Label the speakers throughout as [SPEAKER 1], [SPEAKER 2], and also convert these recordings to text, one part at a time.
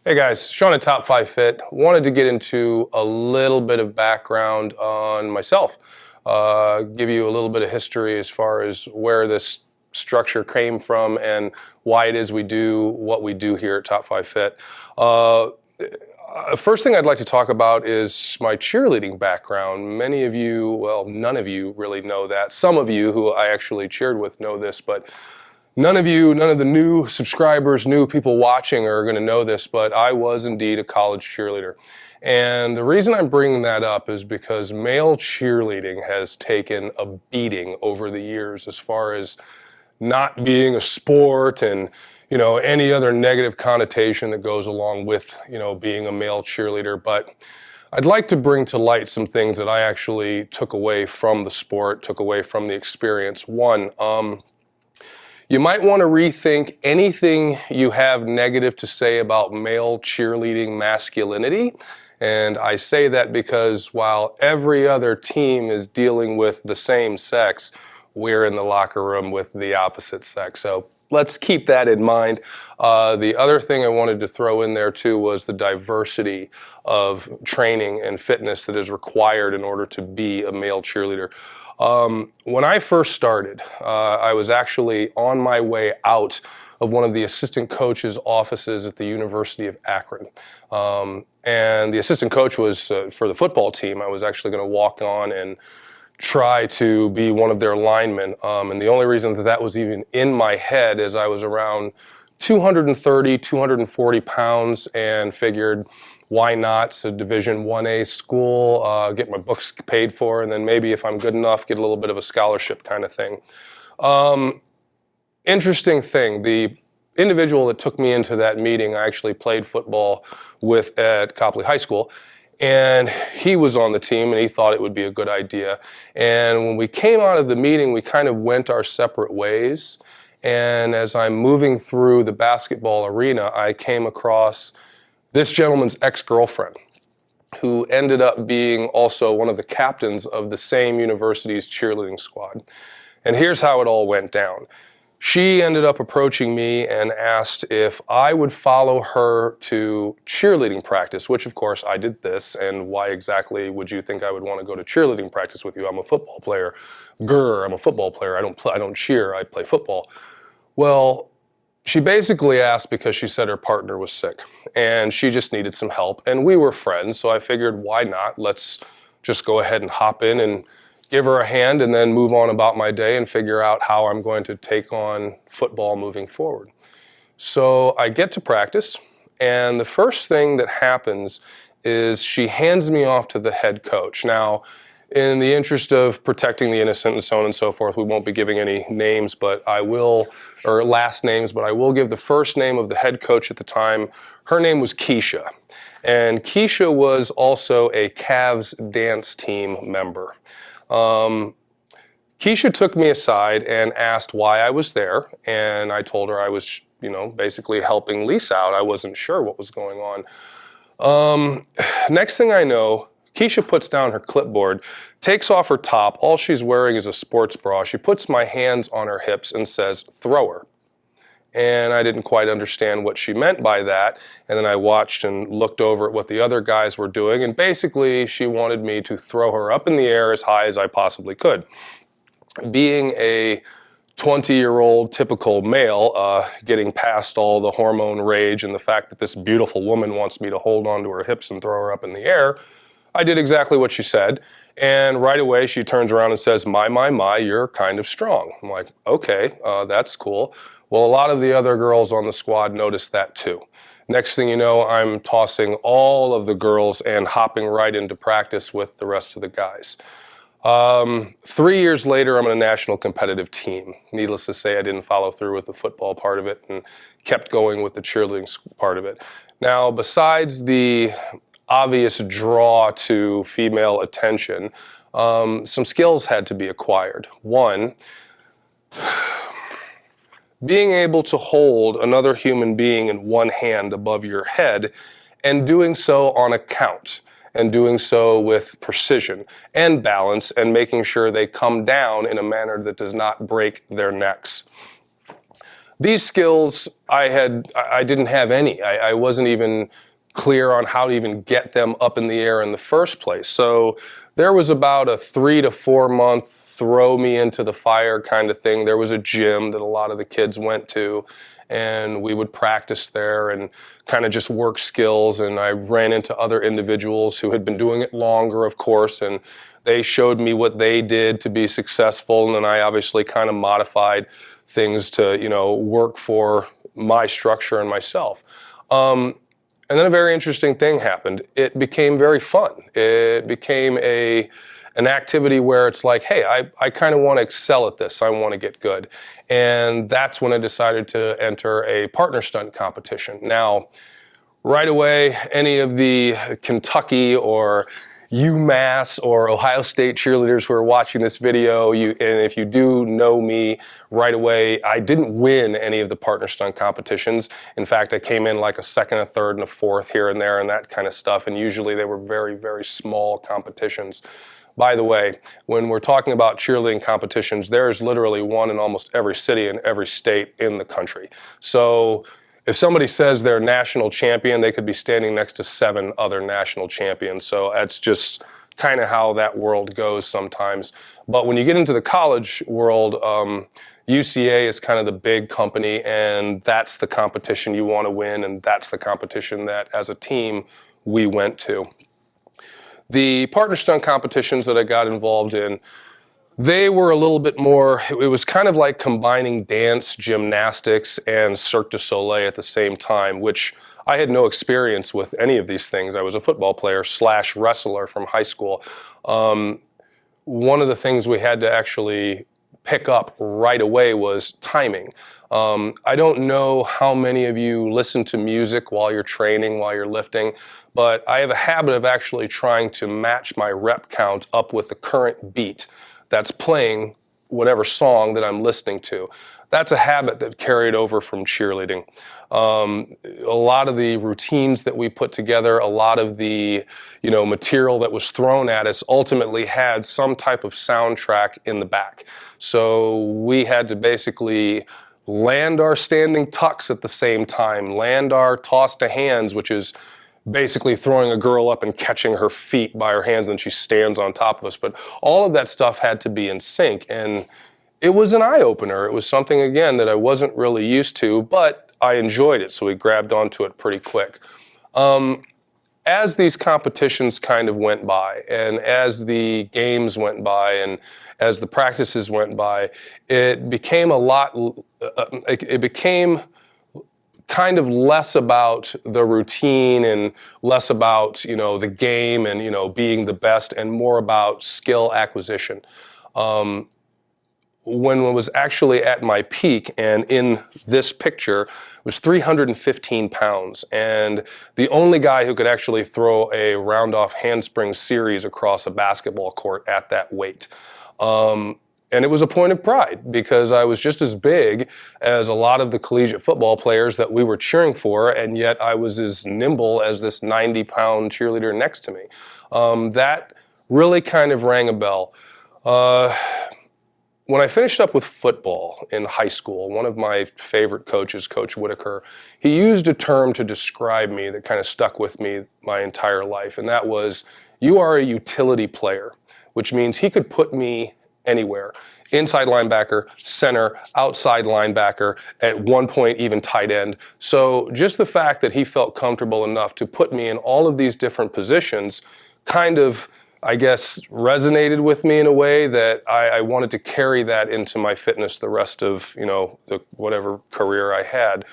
[SPEAKER 1] Hey guys, Sean at Top 5 Fit. Wanted to get into a little bit of background on myself. Give you a little bit of history as far as where this structure came from and why it is we do what we do here at Top 5 Fit. First thing I'd like to talk about is my cheerleading background. Many of you, well, none of you really know that. Some of you who I actually cheered with know this, but none of the new subscribers, new people watching are going to know this, but I was indeed a college cheerleader. And the reason I'm bringing that up is because male cheerleading has taken a beating over the years as far as not being a sport and, any other negative connotation that goes along with, being a male cheerleader. But I'd like to bring to light some things that I actually took away from the sport, took away from the experience. One, you might want to rethink anything you have negative to say about male cheerleading masculinity. And I say that because while every other team is dealing with the same sex, we're in the locker room with the opposite sex. So let's keep that in mind. The other thing I wanted to throw in there too was the diversity of training and fitness that is required in order to be a male cheerleader. When I first started, I was actually on my way out of one of the assistant coach's offices at the University of Akron. And the assistant coach was for the football team. I was actually going to walk on and try to be one of their linemen. And the only reason that was even in my head is I was around 230, 240 pounds and figured, why not? It's a Division 1A school, get my books paid for, and then maybe if I'm good enough, get a little bit of a scholarship kind of thing. Interesting thing, the individual that took me into that meeting, I actually played football with at Copley High School, and he was on the team and he thought it would be a good idea. And when we came out of the meeting, we kind of went our separate ways. And as I'm moving through the basketball arena, I came across this gentleman's ex-girlfriend, who ended up being also one of the captains of the same university's cheerleading squad. And here's how it all went down. She ended up approaching me and asked if I would follow her to cheerleading practice, which of course I did this, and why exactly would you think I would want to go to cheerleading practice with you? I'm a football player. I'm a football player. I don't cheer, I play football. Well, she basically asked because she said her partner was sick and she just needed some help, and we were friends, so I figured why not? Let's just go ahead and hop in and give her a hand and then move on about my day and figure out how I'm going to take on football moving forward. So I get to practice, and the first thing that happens is she hands me off to the head coach. Now, in the interest of protecting the innocent and so on and so forth, we won't be giving any names, but I will, or last names, but I will give the first name of the head coach at the time. Her name was Keisha. And Keisha was also a Cavs dance team member. Keisha took me aside and asked why I was there, and I told her I was, basically helping Lisa out. I wasn't sure what was going on. Next thing I know, Keisha puts down her clipboard, takes off her top. All she's wearing is a sports bra. She puts my hands on her hips and says, "Throw her." And I didn't quite understand what she meant by that. And then I watched and looked over at what the other guys were doing. And basically, she wanted me to throw her up in the air as high as I possibly could. Being a 20-year-old typical male, getting past all the hormone rage and the fact that this beautiful woman wants me to hold onto her hips and throw her up in the air, I did exactly what she said. And right away, she turns around and says, my, you're kind of strong. I'm like, okay, that's cool. Well, a lot of the other girls on the squad noticed that too. Next thing you know, I'm tossing all of the girls and hopping right into practice with the rest of the guys. 3 years later, I'm on a national competitive team. Needless to say, I didn't follow through with the football part of it and kept going with the cheerleading part of it. Now, besides the obvious draw to female attention, some skills had to be acquired. One, being able to hold another human being in one hand above your head and doing so on a count, and doing so with precision and balance, and making sure they come down in a manner that does not break their necks. These skills I didn't have any. I wasn't even clear on how to even get them up in the air in the first place. So there was about a 3 to 4 month throw me into the fire kind of thing. There was a gym that a lot of the kids went to, and we would practice there and kind of just work skills. And I ran into other individuals who had been doing it longer, of course, and they showed me what they did to be successful. And then I obviously kind of modified things to, work for my structure and myself. And then a very interesting thing happened. It became very fun. It became an activity where it's like, hey, I kind of want to excel at this. I want to get good. And that's when I decided to enter a partner stunt competition. Now, right away, any of the Kentucky or UMass or Ohio State cheerleaders who are watching this video, and if you do know me right away, I didn't win any of the partner stunt competitions. In fact, I came in like a second, a third, and a fourth here and there and that kind of stuff, and usually they were very, very small competitions. By the way, when we're talking about cheerleading competitions, there's literally one in almost every city and every state in the country. So if somebody says they're national champion, they could be standing next to 7 other national champions. So that's just kind of how that world goes sometimes. But when you get into the college world, UCA is kind of the big company, and that's the competition you want to win, and that's the competition that, as a team, we went to. The partner stunt competitions that I got involved in, they were a little bit more, it was kind of like combining dance, gymnastics, and Cirque du Soleil at the same time, which I had no experience with any of these things. I was a football player / wrestler from high school. One of the things we had to actually pick up right away was timing. I don't know how many of you listen to music while you're training, while you're lifting, but I have a habit of actually trying to match my rep count up with the current beat that's playing whatever song that I'm listening to. That's a habit that carried over from cheerleading. A lot of the routines that we put together, a lot of the material that was thrown at us ultimately had some type of soundtrack in the back. So we had to basically land our standing tucks at the same time, land our toss to hands, which is basically throwing a girl up and catching her feet by her hands, and she stands on top of us. But all of that stuff had to be in sync, and it was an eye-opener. It was something, again, that I wasn't really used to, but I enjoyed it, so we grabbed onto it pretty quick. As these competitions kind of went by, and as the games went by, and as the practices went by, it became it became kind of less about the routine and less about, the game and, being the best, and more about skill acquisition. When I was actually at my peak, and in this picture, was 315 pounds. And the only guy who could actually throw a round-off handspring series across a basketball court at that weight. And it was a point of pride because I was just as big as a lot of the collegiate football players that we were cheering for, and yet I was as nimble as this 90-pound cheerleader next to me. That really kind of rang a bell. When I finished up with football in high school, one of my favorite coaches, Coach Whitaker, he used a term to describe me that kind of stuck with me my entire life, and that was, you are a utility player, which means he could put me anywhere. Inside linebacker, center, outside linebacker, at one point even tight end. So just the fact that he felt comfortable enough to put me in all of these different positions kind of, I guess, resonated with me in a way that I wanted to carry that into my fitness the rest of, whatever career I had.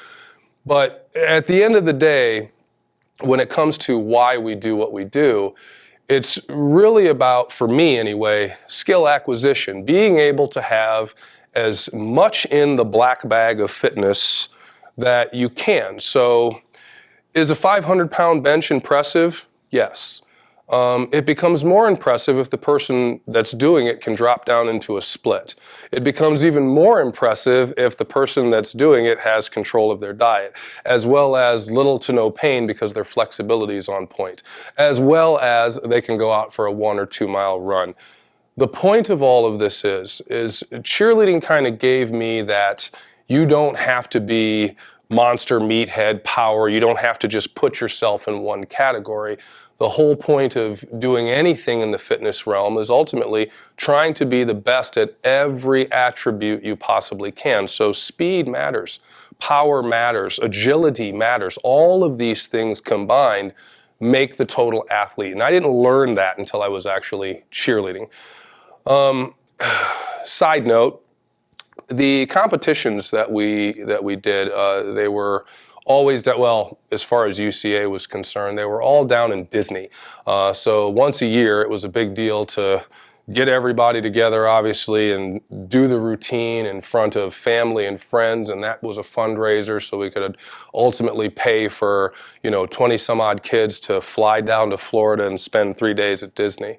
[SPEAKER 1] But at the end of the day, when it comes to why we do what we do, it's really about, for me anyway, skill acquisition, being able to have as much in the black bag of fitness that you can. So is a 500-pound bench impressive? Yes. It becomes more impressive if the person that's doing it can drop down into a split. It becomes even more impressive if the person that's doing it has control of their diet, as well as little to no pain because their flexibility is on point, as well as they can go out for a 1 or 2 mile run. The point of all of this is cheerleading kind of gave me that You don't have to be monster meathead power. You don't have to just put yourself in one category. The whole point of doing anything in the fitness realm is ultimately trying to be the best at every attribute you possibly can. So speed matters, power matters, agility matters. All of these things combined make the total athlete. And I didn't learn that until I was actually cheerleading. Side note, the competitions that we did, they were always well, as far as UCA was concerned, they were all down in Disney. So once a year, it was a big deal to get everybody together, obviously, and do the routine in front of family and friends, and that was a fundraiser, so we could ultimately pay for 20 some odd kids to fly down to Florida and spend 3 days at Disney.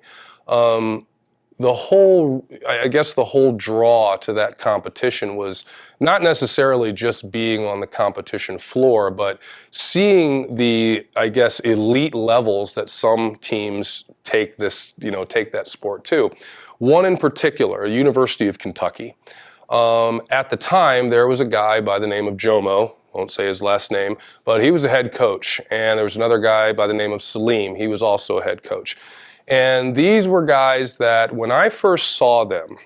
[SPEAKER 1] I guess the whole draw to that competition was not necessarily just being on the competition floor, but seeing the, I guess, elite levels that some teams take that sport to. One in particular, University of Kentucky. At the time, there was a guy by the name of Jomo, won't say his last name, but he was a head coach. And there was another guy by the name of Salim. He was also a head coach. And these were guys that when I first saw them,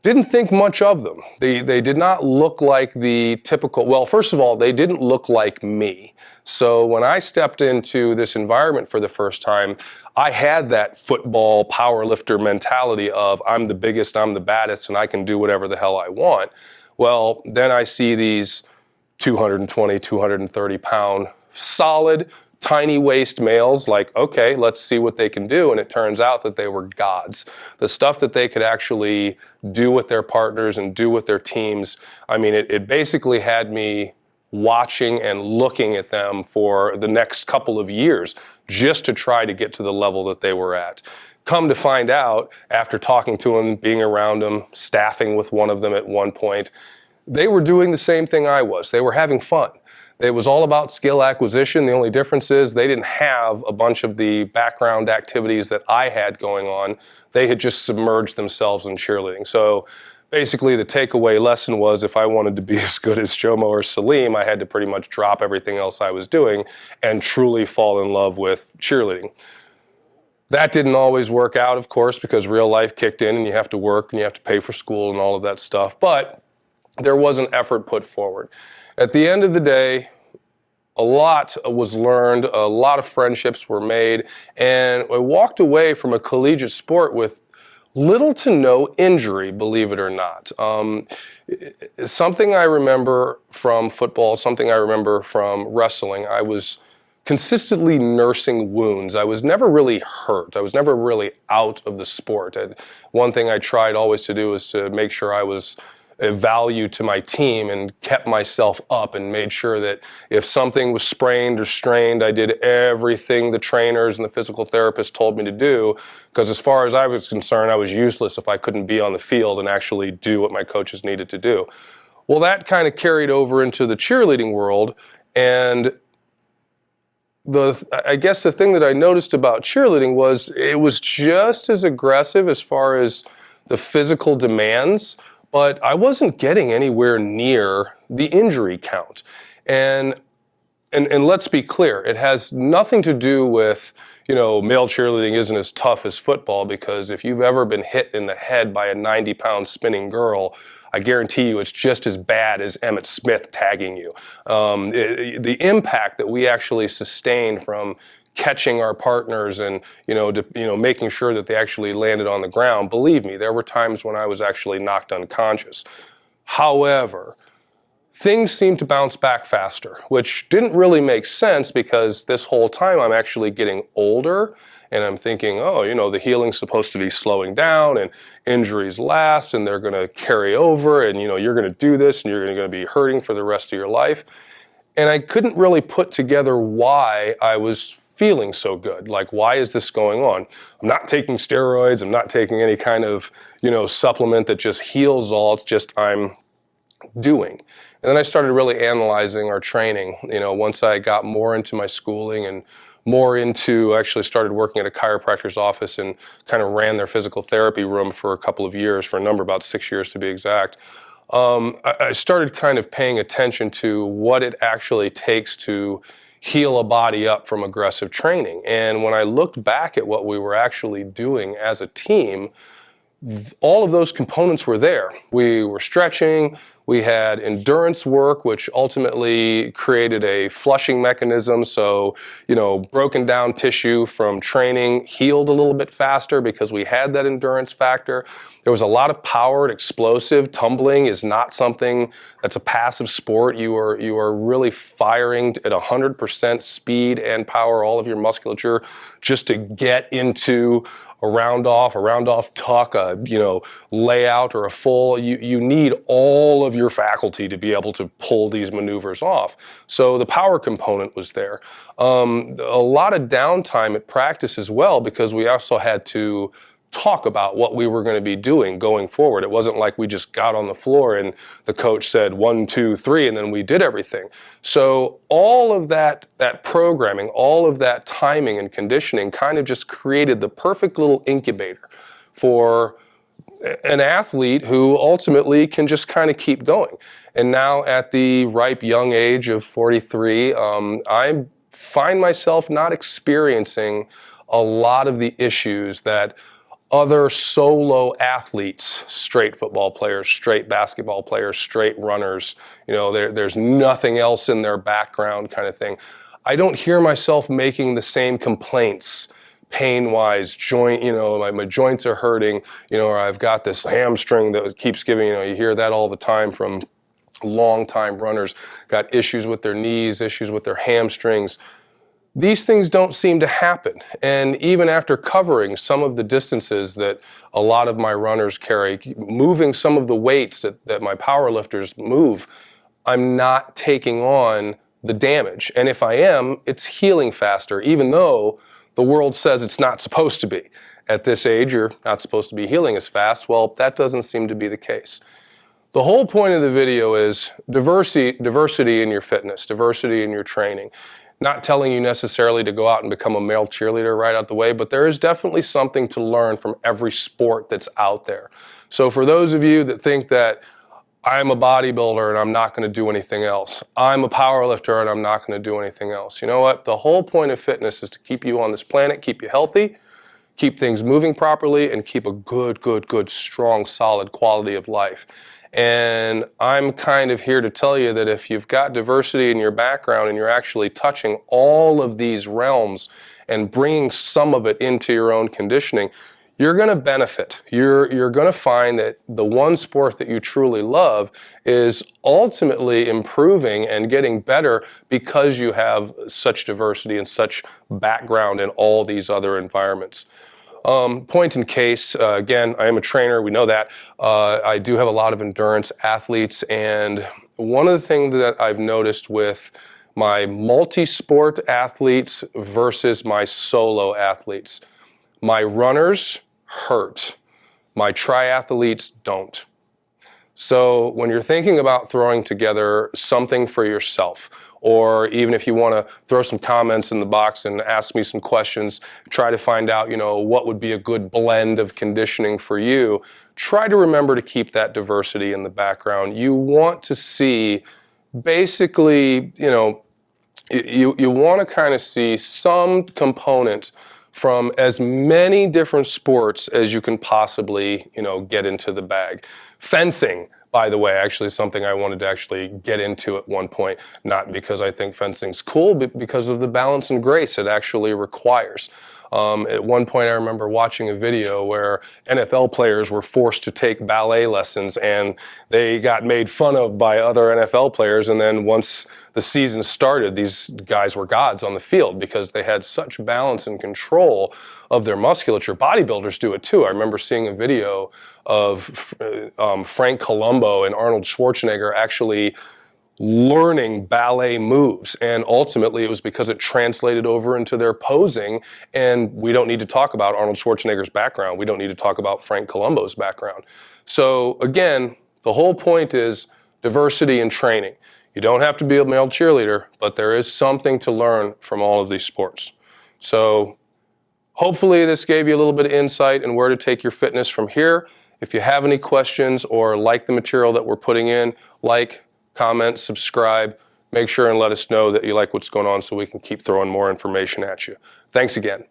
[SPEAKER 1] didn't think much of them. They did not look like the typical, well, first of all, they didn't look like me. So when I stepped into this environment for the first time, I had that football powerlifter mentality of I'm the biggest, I'm the baddest, and I can do whatever the hell I want. Well, then I see these 220, 230 pound solid, tiny waist males, like, okay, let's see what they can do. And it turns out that they were gods. The stuff that they could actually do with their partners and do with their teams, I mean, it basically had me watching and looking at them for the next couple of years just to try to get to the level that they were at. Come to find out, after talking to them, being around them, staffing with one of them at one point, they were doing the same thing I was. They were having fun. It was all about skill acquisition. The only difference is they didn't have a bunch of the background activities that I had going on. They had just submerged themselves in cheerleading. So basically the takeaway lesson was if I wanted to be as good as Jomo or Salim, I had to pretty much drop everything else I was doing and truly fall in love with cheerleading. That didn't always work out, of course, because real life kicked in and you have to work and you have to pay for school and all of that stuff. But there was an effort put forward. At the end of the day, a lot was learned, a lot of friendships were made, and I walked away from a collegiate sport with little to no injury, believe it or not. Something I remember from football, something I remember from wrestling, I was consistently nursing wounds. I was never really hurt. I was never really out of the sport. And one thing I tried always to do was to make sure I was a value to my team and kept myself up and made sure that if something was sprained or strained, I did everything the trainers and the physical therapists told me to do, because as far as I was concerned, I was useless if I couldn't be on the field and actually do what my coaches needed to do. Well, that kind of carried over into the cheerleading world, and I guess the thing that I noticed about cheerleading was it was just as aggressive as far as the physical demands, but I wasn't getting anywhere near the injury count. And let's be clear, it has nothing to do with, male cheerleading isn't as tough as football, because if you've ever been hit in the head by a 90-pound spinning girl, I guarantee you it's just as bad as Emmitt Smith tagging you. The impact that we actually sustained from catching our partners and making sure that they actually landed on the ground. Believe me, there were times when I was actually knocked unconscious. However, things seemed to bounce back faster, which didn't really make sense because this whole time I'm actually getting older and I'm thinking, the healing's supposed to be slowing down and injuries last and they're going to carry over and, you're going to do this and you're going to be hurting for the rest of your life. And I couldn't really put together why I was feeling so good. Like, why is this going on? I'm not taking steroids. I'm not taking any kind of, supplement that just heals all. It's just I'm doing. And then I started really analyzing our training. Once I got more into my schooling and more into, actually started working at a chiropractor's office and kind of ran their physical therapy room for a couple of years, for a number, about 6 years to be exact. I started kind of paying attention to what it actually takes to heal a body up from aggressive training. And when I looked back at what we were actually doing as a team, all of those components were there. We were stretching, we had endurance work, which ultimately created a flushing mechanism. So, broken down tissue from training healed a little bit faster because we had that endurance factor. There was a lot of power and explosive. Tumbling is not something that's a passive sport. You are really firing at 100% speed and power, all of your musculature, just to get into a round off tuck, a layout, or a full. You need all of your faculty to be able to pull these maneuvers off. So the power component was there. A lot of downtime at practice as well, because we also had to talk about what we were going to be doing going forward. It wasn't like we just got on the floor and the coach said 1, 2, 3, and then we did everything. So all of that programming, all of that timing and conditioning kind of just created the perfect little incubator for an athlete who ultimately can just kind of keep going. And now at the ripe young age of 43, I find myself not experiencing a lot of the issues that other solo athletes, straight football players, straight basketball players, straight runners, there's nothing else in their background kind of thing. I don't hear myself making the same complaints pain-wise, joint, my joints are hurting, or I've got this hamstring that keeps giving, you hear that all the time from long-time runners, got issues with their knees, issues with their hamstrings. These things don't seem to happen. And even after covering some of the distances that a lot of my runners carry, moving some of the weights that my power lifters move, I'm not taking on the damage. And if I am, it's healing faster, even though the world says it's not supposed to be. At this age, you're not supposed to be healing as fast. Well, that doesn't seem to be the case. The whole point of the video is diversity in your fitness, diversity in your training. Not telling you necessarily to go out and become a male cheerleader right out the way, but there is definitely something to learn from every sport that's out there. So for those of you that think that I'm a bodybuilder and I'm not going to do anything else, I'm a powerlifter and I'm not going to do anything else, you know what? The whole point of fitness is to keep you on this planet, keep you healthy, keep things moving properly, and keep a good, strong, solid quality of life. And I'm kind of here to tell you that if you've got diversity in your background and you're actually touching all of these realms and bringing some of it into your own conditioning, you're going to benefit. You're going to find that the one sport that you truly love is ultimately improving and getting better because you have such diversity and such background in all these other environments. Point in case, again, I am a trainer, we know that. I do have a lot of endurance athletes, and one of the things that I've noticed with my multi-sport athletes versus my solo athletes, my runners hurt, my triathletes don't. So when you're thinking about throwing together something for yourself, or even if you want to throw some comments in the box and ask me some questions, try to find out, what would be a good blend of conditioning for you, try to remember to keep that diversity in the background. You want to see basically, you want to kind of see some component from as many different sports as you can possibly, get into the bag. Fencing, by the way, actually something I wanted to actually get into at one point, not because I think fencing's cool, but because of the balance and grace it actually requires. At one point I remember watching a video where NFL players were forced to take ballet lessons and they got made fun of by other NFL players, and then once the season started, these guys were gods on the field because they had such balance and control of their musculature. Bodybuilders do it too. I remember seeing a video of Frank Columbo and Arnold Schwarzenegger actually learning ballet moves, and ultimately it was because it translated over into their posing. And we don't need to talk about Arnold Schwarzenegger's background. We don't need to talk about Frank Columbo's background. So again, the whole point is diversity in training. You don't have to be a male cheerleader, but there is something to learn from all of these sports. So hopefully this gave you a little bit of insight in where to take your fitness from here. If you have any questions or like the material that we're putting in, like, comment, subscribe. Make sure and let us know that you like what's going on so we can keep throwing more information at you. Thanks again.